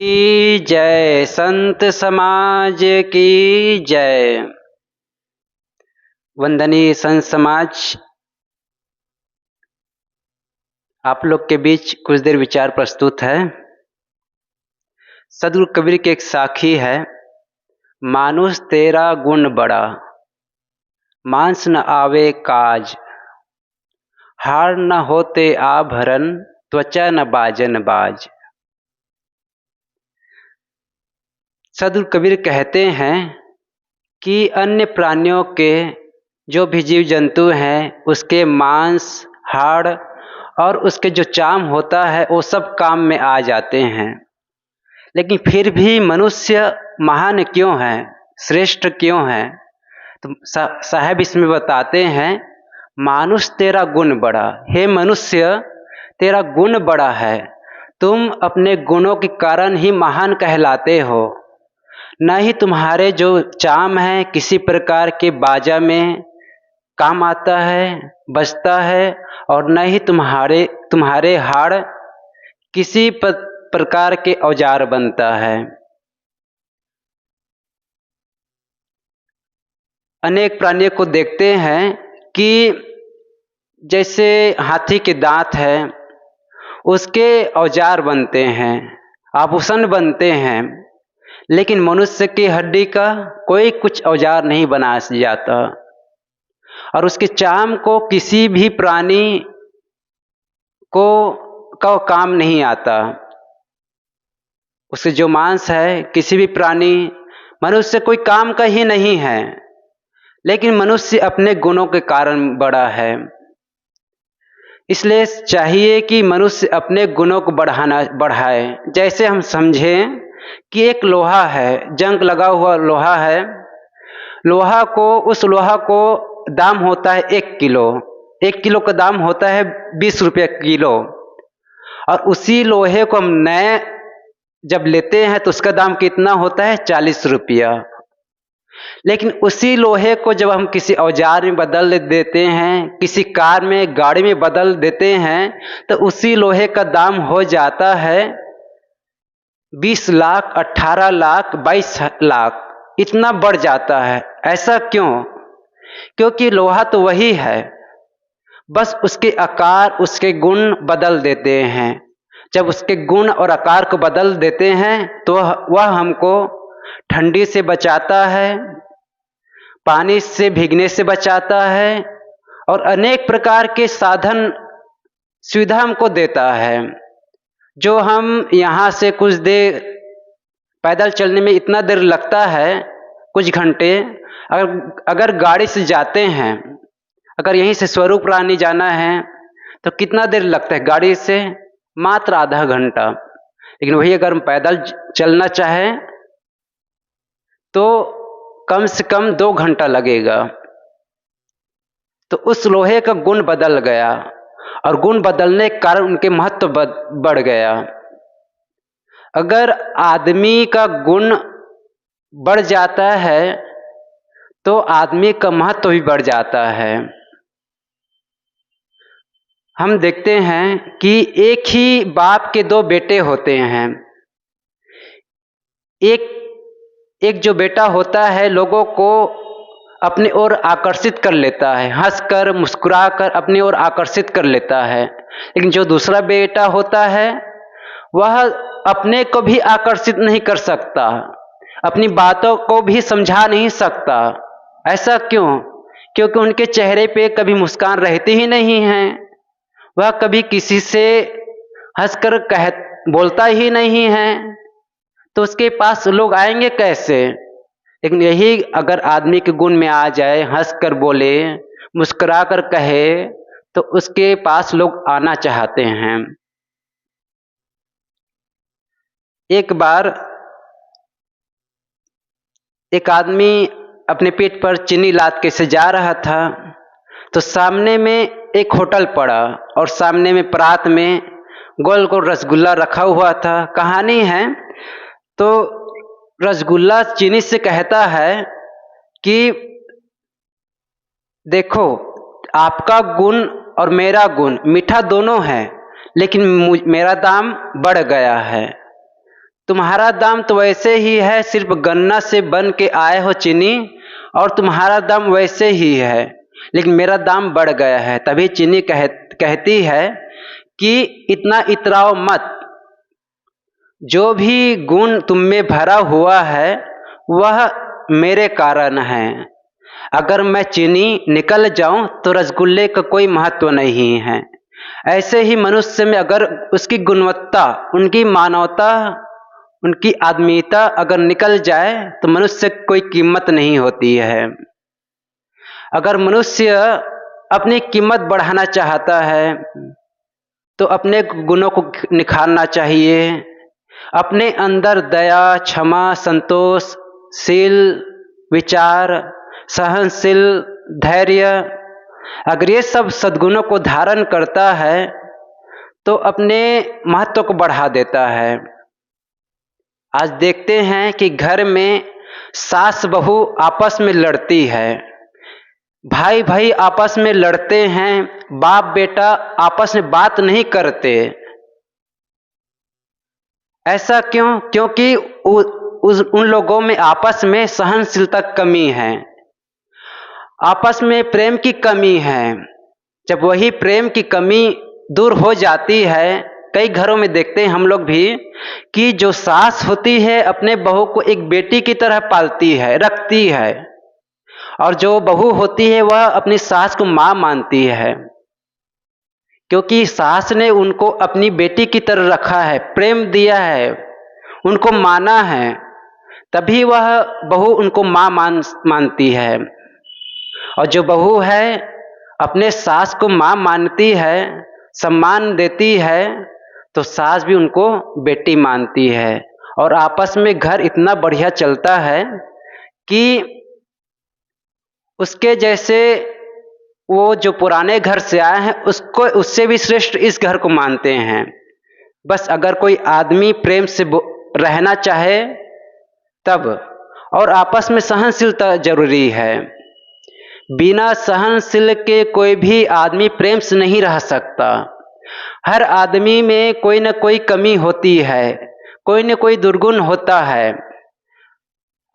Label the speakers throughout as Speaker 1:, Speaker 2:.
Speaker 1: की जय, संत समाज की जय। वंदनीय संत समाज, आप लोग के बीच कुछ देर विचार प्रस्तुत है। सदगुरु कबीर की एक साखी है, मानुष तेरा गुण बड़ा, मांस न आवे काज, हार न होते आभरण, त्वचा न बाजन बाज। सदगुरु कबीर कहते हैं कि अन्य प्राणियों के जो भी जीव जंतु हैं उसके मांस, हाड़ और उसके जो चाम होता है वो सब काम में आ जाते हैं, लेकिन फिर भी मनुष्य महान क्यों है, श्रेष्ठ क्यों है? तो साहब इसमें बताते हैं, मानुष तेरा गुण बड़ा। हे मनुष्य, तेरा गुण बड़ा है, तुम अपने गुणों के कारण ही महान कहलाते हो। न ही तुम्हारे जो चाम है किसी प्रकार के बाजा में काम आता है, बजता है, और न ही तुम्हारे हाड़ किसी प्रकार के औजार बनता है। अनेक प्राणियों को देखते हैं कि जैसे हाथी के दांत है उसके औजार बनते हैं, आभूषण बनते हैं, लेकिन मनुष्य की हड्डी का कोई कुछ औजार नहीं बना जाता। और उसके चाम को किसी भी प्राणी को का काम नहीं आता। उसके जो मांस है किसी भी प्राणी, मनुष्य कोई काम का ही नहीं है, लेकिन मनुष्य अपने गुणों के कारण बड़ा है। इसलिए चाहिए कि मनुष्य अपने गुणों को बढ़ाए। जैसे हम समझें कि एक लोहा है, जंग लगा हुआ लोहा है, उस लोहा को दाम होता है 1 किलो। 1 किलो का दाम होता है 20 रुपये किलो। और उसी लोहे को हम नए जब लेते हैं तो उसका दाम कितना होता है? 40 रुपया। लेकिन उसी लोहे को जब हम किसी औजार में बदल देते हैं, किसी कार में, गाड़ी में बदल देते हैं, तो उसी लोहे का दाम हो जाता है 20 लाख, 18 लाख, 22 लाख, इतना बढ़ जाता है। ऐसा क्यों? क्योंकि लोहा तो वही है, बस उसके आकार, उसके गुण बदल देते हैं। जब उसके गुण और आकार को बदल देते हैं तो वह हमको ठंडी से बचाता है, पानी से भीगने से बचाता है, और अनेक प्रकार के साधन सुविधा हमको देता है। जो हम यहाँ से कुछ देर पैदल चलने में इतना देर लगता है, कुछ घंटे, अगर गाड़ी से जाते हैं, अगर यहीं से स्वरूप रानी जाना है तो कितना देर लगता है? गाड़ी से मात्र आधा घंटा। लेकिन वही अगर हम पैदल चलना चाहें तो कम से कम 2 घंटा लगेगा। तो उस लोहे का गुण बदल गया, और गुण बदलने के कारण उनके महत्व बढ़ गया। अगर आदमी का गुण बढ़ जाता है तो आदमी का महत्व भी बढ़ जाता है। हम देखते हैं कि एक ही बाप के 2 बेटे होते हैं। एक जो बेटा होता है लोगों को अपनी ओर आकर्षित कर लेता है, हंसकर मुस्कुराकर अपनी ओर आकर्षित कर लेता है। लेकिन जो दूसरा बेटा होता है वह अपने को भी आकर्षित नहीं कर सकता, अपनी बातों को भी समझा नहीं सकता। ऐसा क्यों? क्योंकि उनके चेहरे पे कभी मुस्कान रहती ही नहीं है, वह कभी किसी से हंसकर बोलता ही नहीं है, तो उसके पास लोग आएंगे कैसे? लेकिन यही अगर आदमी के गुण में आ जाए, हंसकर बोले, मुस्कुरा कर कहे, तो उसके पास लोग आना चाहते हैं। एक बार एक आदमी अपने पेट पर चीनी लाद के से जा रहा था, तो सामने में एक होटल पड़ा, और सामने में परात में गोल गोल रसगुल्ला रखा हुआ था। कहानी है तो रसगुल्ला चीनी से कहता है कि देखो, आपका गुण और मेरा गुण मीठा दोनों है, लेकिन मेरा दाम बढ़ गया है। तुम्हारा दाम तो वैसे ही है, सिर्फ गन्ना से बन के आए हो चीनी, और तुम्हारा दाम वैसे ही है, लेकिन मेरा दाम बढ़ गया है। तभी चीनी कहती है कि इतना इतराओ मत, जो भी गुण तुम में भरा हुआ है वह मेरे कारण है। अगर मैं चीनी निकल जाऊं तो रसगुल्ले का कोई महत्व नहीं है। ऐसे ही मनुष्य में अगर उसकी गुणवत्ता, उनकी मानवता, उनकी आदमीयता अगर निकल जाए तो मनुष्य की कोई कीमत नहीं होती है। अगर मनुष्य अपनी कीमत बढ़ाना चाहता है तो अपने गुणों को निखारना चाहिए। अपने अंदर दया, क्षमा, संतोषशील विचार, सहनशील, धैर्य, अगर ये सब सद्गुणों को धारण करता है तो अपने महत्व को बढ़ा देता है। आज देखते हैं कि घर में सास बहू आपस में लड़ती है, भाई भाई आपस में लड़ते हैं, बाप बेटा आपस में बात नहीं करते। ऐसा क्यों? क्योंकि उन लोगों में आपस में सहनशीलता की कमी है, आपस में प्रेम की कमी है। जब वही प्रेम की कमी दूर हो जाती है, कई घरों में देखते हैं हम लोग भी कि जो सास होती है अपने बहू को एक बेटी की तरह पालती है, रखती है, और जो बहू होती है वह अपनी सास को मां मानती है, क्योंकि सास ने उनको अपनी बेटी की तरह रखा है, प्रेम दिया है, उनको माना है, तभी वह बहू उनको मां मानती है। और जो बहू है अपने सास को मां मानती है, सम्मान देती है, तो सास भी उनको बेटी मानती है, और आपस में घर इतना बढ़िया चलता है कि उसके जैसे वो जो पुराने घर से आए हैं उसको, उससे भी श्रेष्ठ इस घर को मानते हैं। बस अगर कोई आदमी प्रेम से रहना चाहे तब, और आपस में सहनशीलता जरूरी है। बिना सहनशील के कोई भी आदमी प्रेम से नहीं रह सकता। हर आदमी में कोई न कोई कमी होती है, कोई न कोई दुर्गुण होता है।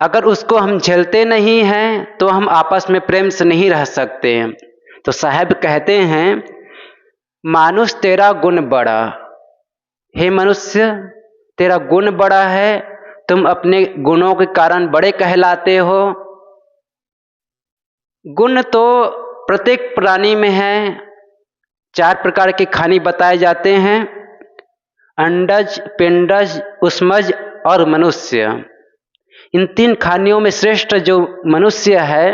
Speaker 1: अगर उसको हम झेलते नहीं हैं तो हम आपस में प्रेम से नहीं रह सकते। तो साहब कहते हैं, मानुष तेरा गुण बड़ा, हे मनुष्य तेरा गुण बड़ा है, तुम अपने गुणों के कारण बड़े कहलाते हो। गुण तो प्रत्येक प्राणी में है। 4 प्रकार के खाने बताए जाते हैं, अंडज, पिंडज, उष्मज और मनुष्य। इन 3 खानियों में श्रेष्ठ जो मनुष्य है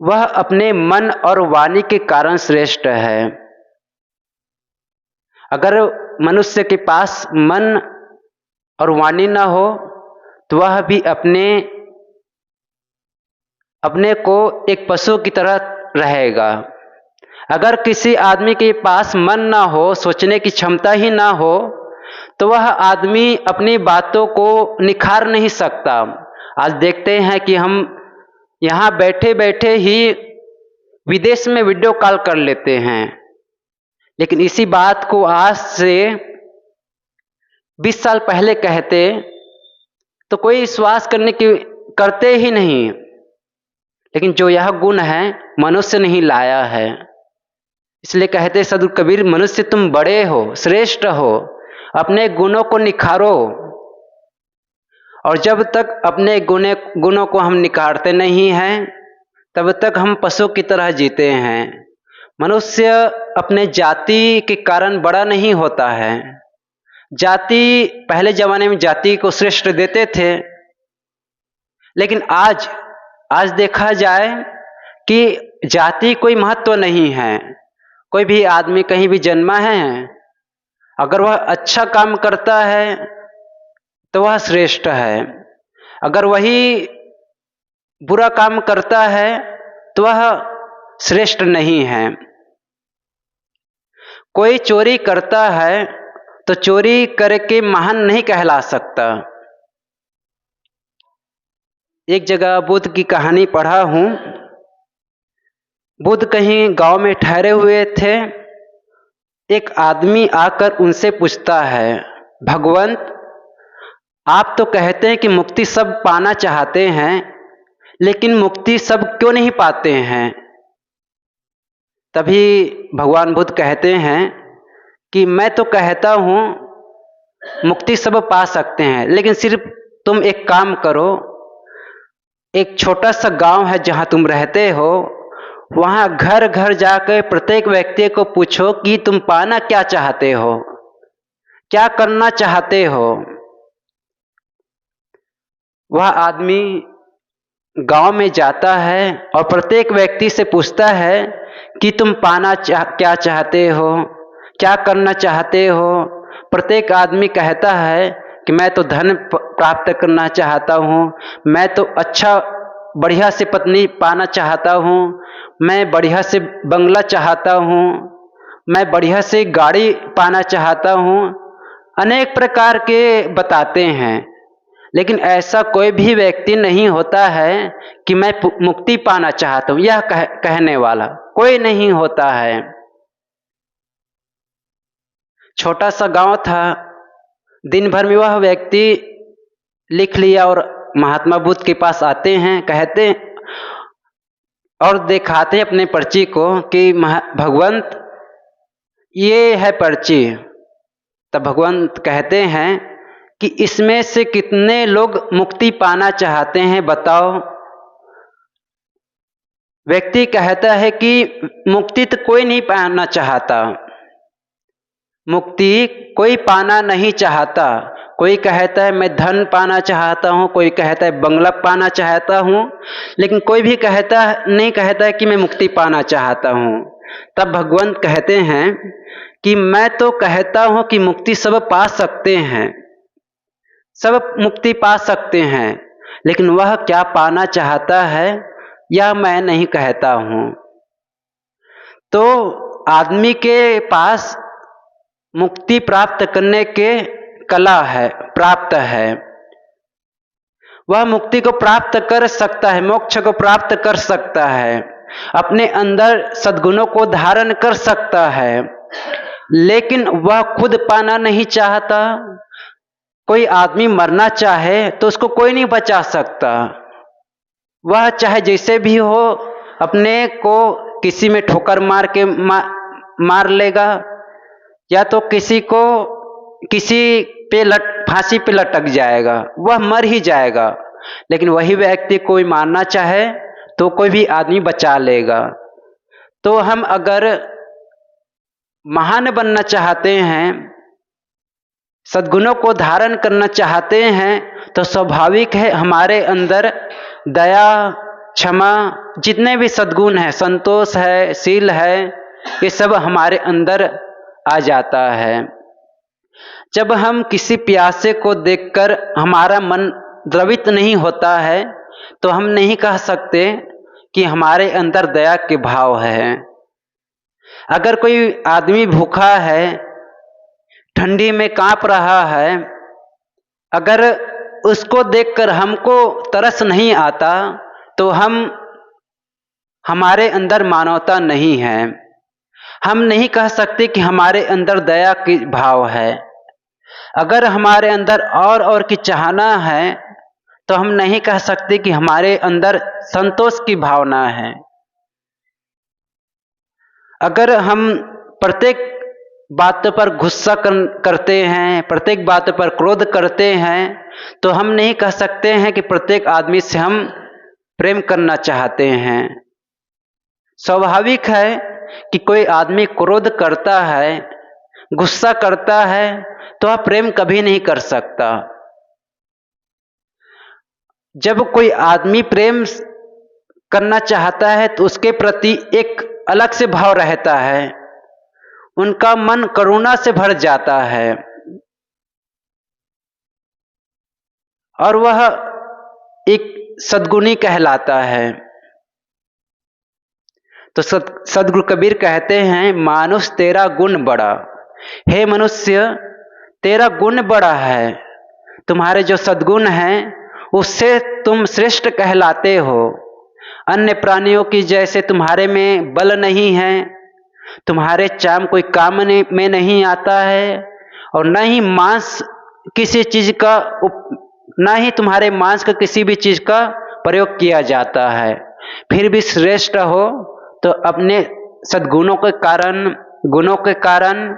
Speaker 1: वह अपने मन और वाणी के कारण श्रेष्ठ है। अगर मनुष्य के पास मन और वाणी न हो तो वह भी अपने को एक पशु की तरह रहेगा। अगर किसी आदमी के पास मन ना हो, सोचने की क्षमता ही ना हो, तो वह आदमी अपनी बातों को निखार नहीं सकता। आज देखते हैं कि हम यहाँ बैठे बैठे ही विदेश में वीडियो कॉल कर लेते हैं, लेकिन इसी बात को आज से 20 साल पहले कहते तो कोई विश्वास करते ही नहीं। लेकिन जो यह गुण है मनुष्य नहीं लाया है, इसलिए कहते सदगुरु कबीर, मनुष्य तुम बड़े हो, श्रेष्ठ हो, अपने गुणों को निखारो। और जब तक अपने गुणों को हम निखारते नहीं हैं तब तक हम पशु की तरह जीते हैं। मनुष्य अपने जाति के कारण बड़ा नहीं होता है। जाति, पहले जमाने में जाति को श्रेष्ठ देते थे, लेकिन आज देखा जाए कि जाति कोई महत्व नहीं है। कोई भी आदमी कहीं भी जन्मा है, अगर वह अच्छा काम करता है तो वह श्रेष्ठ है, अगर वही बुरा काम करता है तो वह श्रेष्ठ नहीं है। कोई चोरी करता है तो चोरी करके महान नहीं कहला सकता। एक जगह बुद्ध की कहानी पढ़ा हूं। बुद्ध कहीं गांव में ठहरे हुए थे। एक आदमी आकर उनसे पूछता है, भगवंत आप तो कहते हैं कि मुक्ति सब पाना चाहते हैं, लेकिन मुक्ति सब क्यों नहीं पाते हैं? तभी भगवान बुद्ध कहते हैं कि मैं तो कहता हूं मुक्ति सब पा सकते हैं, लेकिन सिर्फ तुम एक काम करो। एक छोटा सा गांव है जहां तुम रहते हो, वहां घर घर जाकर प्रत्येक व्यक्ति को पूछो कि तुम पाना क्या चाहते हो, क्या करना चाहते हो। वह आदमी गांव में जाता है और प्रत्येक व्यक्ति से पूछता है कि तुम पाना क्या चाहते हो, क्या करना चाहते हो। प्रत्येक आदमी कहता है कि मैं तो धन प्राप्त करना चाहता हूँ, मैं तो अच्छा बढ़िया से पत्नी पाना चाहता हूँ, मैं बढ़िया से बंगला चाहता हूँ, मैं बढ़िया से गाड़ी पाना चाहता हूँ। अनेक प्रकार के बताते हैं, लेकिन ऐसा कोई भी व्यक्ति नहीं होता है कि मैं मुक्ति पाना चाहता हूँ, यह कहने वाला कोई नहीं होता है। छोटा सा गांव था, दिन भर में वह व्यक्ति लिख लिया और महात्मा बुद्ध के पास आते हैं, कहते और दिखाते हैं अपने पर्ची को कि भगवंत ये है पर्ची। तब भगवंत कहते हैं कि इसमें से कितने लोग मुक्ति पाना चाहते हैं, बताओ। व्यक्ति कहता है कि मुक्ति तो कोई नहीं पाना चाहता, मुक्ति कोई पाना नहीं चाहता। कोई कहता है मैं धन पाना चाहता हूँ, कोई कहता है बंगला पाना चाहता हूँ, लेकिन कोई भी नहीं कहता है कि मैं मुक्ति पाना चाहता हूँ। तब भगवंत कहते हैं कि मैं तो कहता हूँ कि मुक्ति सब पा सकते हैं, सब मुक्ति पा सकते हैं, लेकिन वह क्या पाना चाहता है यह मैं नहीं कहता हूँ। तो आदमी के पास मुक्ति प्राप्त करने के कला है, प्राप्त है। वह मुक्ति को प्राप्त कर सकता है, मोक्ष को प्राप्त कर सकता है, अपने अंदर सद्गुणों को धारण कर सकता है, लेकिन वह खुद पाना नहीं चाहता। कोई आदमी मरना चाहे तो उसको कोई नहीं बचा सकता। वह चाहे जैसे भी हो अपने को किसी में ठोकर मार के मार लेगा, या तो किसी पे फांसी पे लटक जाएगा, वह मर ही जाएगा। लेकिन वही व्यक्ति कोई मारना चाहे तो कोई भी आदमी बचा लेगा। तो हम अगर महान बनना चाहते हैं, सद्गुणों को धारण करना चाहते हैं, तो स्वाभाविक है हमारे अंदर दया, क्षमा, जितने भी सद्गुण हैं, संतोष है, शील है, ये सब हमारे अंदर आ जाता है। जब हम किसी प्यासे को देखकर हमारा मन द्रवित नहीं होता है, तो हम नहीं कह सकते कि हमारे अंदर दया के भाव है। अगर कोई आदमी भूखा है, ठंडी में कांप रहा है, अगर उसको देखकर हमको तरस नहीं आता, तो हमारे अंदर मानवता नहीं है। हम नहीं कह सकते कि हमारे अंदर दया की भाव है। अगर हमारे अंदर और की चाहना है, तो हम नहीं कह सकते कि हमारे अंदर संतोष की भावना है। अगर हम प्रत्येक बात पर गुस्सा करते हैं, प्रत्येक बात पर क्रोध करते हैं, तो हम नहीं कह सकते हैं कि प्रत्येक आदमी से हम प्रेम करना चाहते हैं। स्वाभाविक है कि कोई आदमी क्रोध करता है, गुस्सा करता है, तो वह प्रेम कभी नहीं कर सकता। जब कोई आदमी प्रेम करना चाहता है तो उसके प्रति एक अलग से भाव रहता है, उनका मन करुणा से भर जाता है और वह एक सद्गुणी कहलाता है। तो सद्गुरु कबीर कहते हैं, मानुष तेरा गुण बड़ा। हे मनुष्य, तेरा गुण बड़ा है, तुम्हारे जो सद्गुण हैं उससे तुम श्रेष्ठ कहलाते हो। अन्य प्राणियों की जैसे तुम्हारे में बल नहीं है, तुम्हारे चाम कोई काम में नहीं आता है, और न ही मांस किसी चीज का ना ही तुम्हारे मांस का किसी भी चीज का प्रयोग किया जाता है, फिर भी श्रेष्ठ हो तो अपने सद्गुणों के कारण, गुणों के कारण,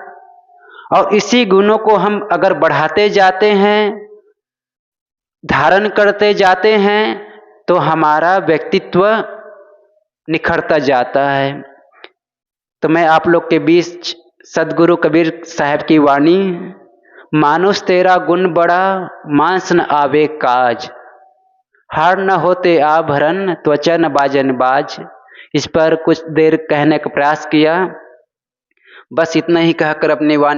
Speaker 1: और इसी गुणों को हम अगर बढ़ाते जाते हैं, धारण करते जाते हैं, तो हमारा व्यक्तित्व निखरता जाता है। तो मैं आप लोग के बीच सदगुरु कबीर साहब की वाणी, मानुष तेरा गुण बड़ा, मांस न आवे काज, हार न होते आभरण, त्वचा न बाजन बाज, इस पर कुछ देर कहने का प्रयास किया। बस इतना ही कहकर अपनी वाणी